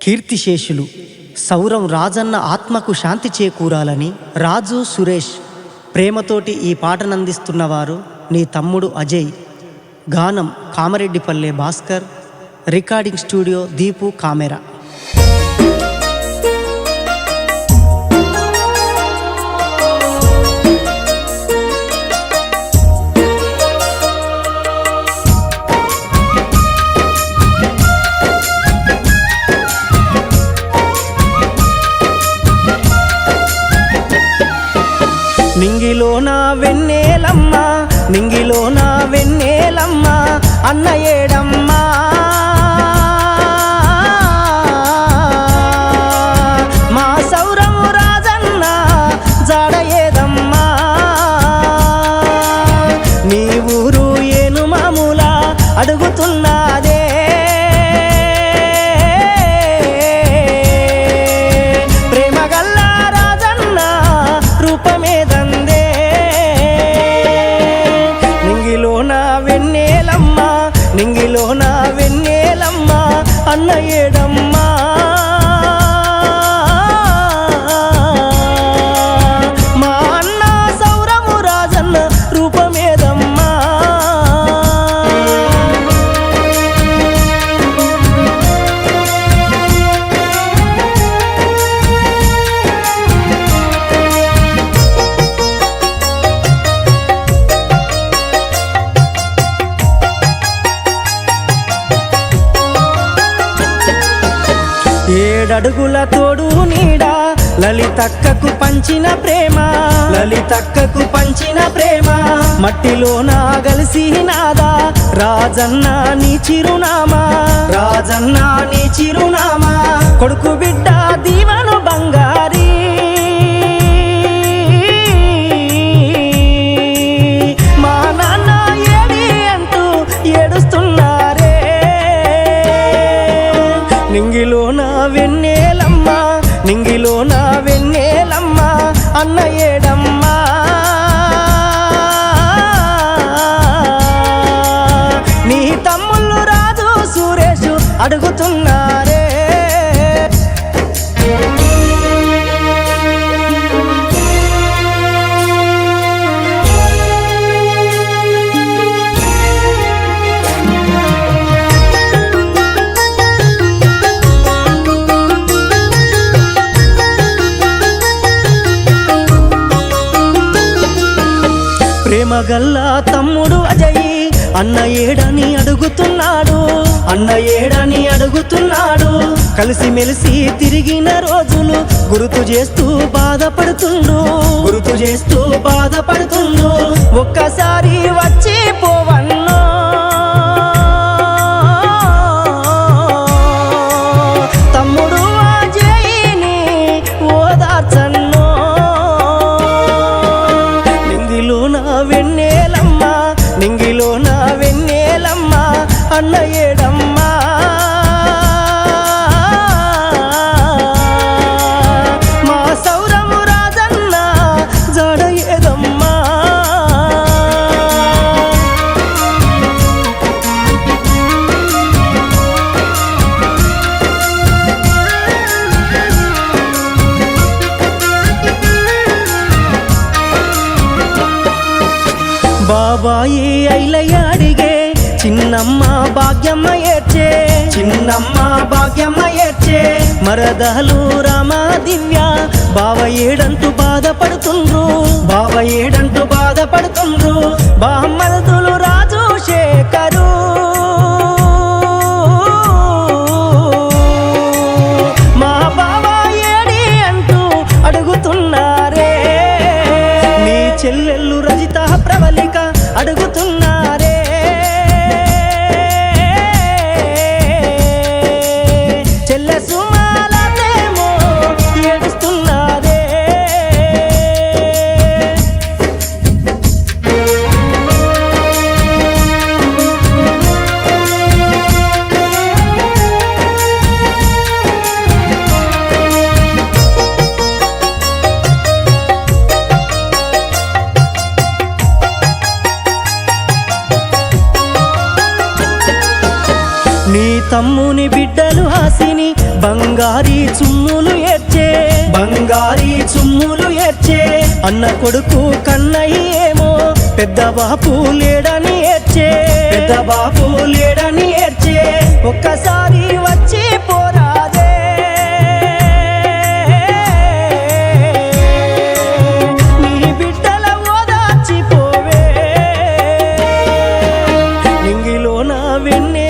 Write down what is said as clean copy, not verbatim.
కీర్తిశేషులు సౌరం రాజన్న ఆత్మకు శాంతి చేకూరాలని రాజు సురేష్ ప్రేమతోటి ఈ పాటనందిస్తున్నవారు నీ తమ్ముడు అజయ్. గానం Kamareddipalle Bhaskar. Recording studio Deepu camera. నింగిలోన వెన్నెలమ్మ నింగిలోన వెన్నెలమ్మ అన్న ఏడమ్మా మా సౌరము రాజన్న జాడ ఏదమ్మా నీ ఊరు ఏను మామూల అడుగుతున్నదే ప్రేమగల్ల రాజన్న రూపమేదందే నింగిలోన వెన్నెలమ్మ నింగిలోన వెన్నెలమ్మ అన్న ఏడమ్మా మా అన్న సౌరము రాజన్న రూపమేదమ్మా ఏడడుగుల తోడు నీడా లలితక్కకు పంచిన ప్రేమ లలితక్కకు పంచిన ప్రేమ మట్టిలోన గలిసినాదా రాజన్న నీ చిరునామా రాజన్న నీ చిరునామా కొడుకు బిడ్డ దీవను బంగారీ మా నాన్న ఏడి అంటూ ఏడుస్తున్నారే నింగిలోన వెన్నెలమ్మ నింగిలోన వెన్నెలమ్మ అన్న ఏడమ్మా నీ తమ్ముళ్ళు రాజు సురేషు అడుగుతున్నారే ప్రేమగల్ల తమ్ముడు అజయ్ అన్న ఏడని అడుగుతున్నాడు అన్న ఏడని అడుగుతున్నాడు కలిసిమెలిసి తిరిగిన రోజులు గుర్తు చేస్తూ బాధపడుతుండు గుర్తు చేస్తూ బాధపడుతుండు ఒక్కసారి వచ్చి పోవన్నో తమ్ముడు అజయ్ని ఓదార్చన్నో నింగిలోన వెన్నెలమ్మ నింగిలోన వెన్నెలమ్మ అన్న ఏడమ్మా మా సౌరము రాజన్న జాడ ఏదమ్మా బాబాయి ఐలయ్య అడిగే చిన్నమ్మ భాగ్యమ్మ ఏడ్చే చిన్నమ్మ భాగ్యమ్మ ఏడ్చే మరదలు రామ దివ్య బావ ఏడంటూ బాధపడుతుండ్రు బావ ఏడంటూ బాధపడుతుండ్రు బామ్మరుదులు రాజు శేఖరు మా బావ ఏడి అంటూ అడుగుతున్నారే నీ చెల్లెళ్ళు రజిత ప్రవళిక అడుగుతున్నారే చెల్లె సుమాలతేమో ఏడుస్తున్నారే తమ్ముని బిడ్డలు హాసిని బంగారు గాలి చుమ్ములు ఏడ్చే అన్న కొడుకు కన్నయ్య ఏమో పెద్ద బాపు లేడని ఏడ్చే పెద్ద బాపు లేడని ఏడ్చే ఒక్కసారి వచ్చి పోరాదే నీ బిడ్డల ఓదార్చిపోవే నింగిలో నా వెన్నే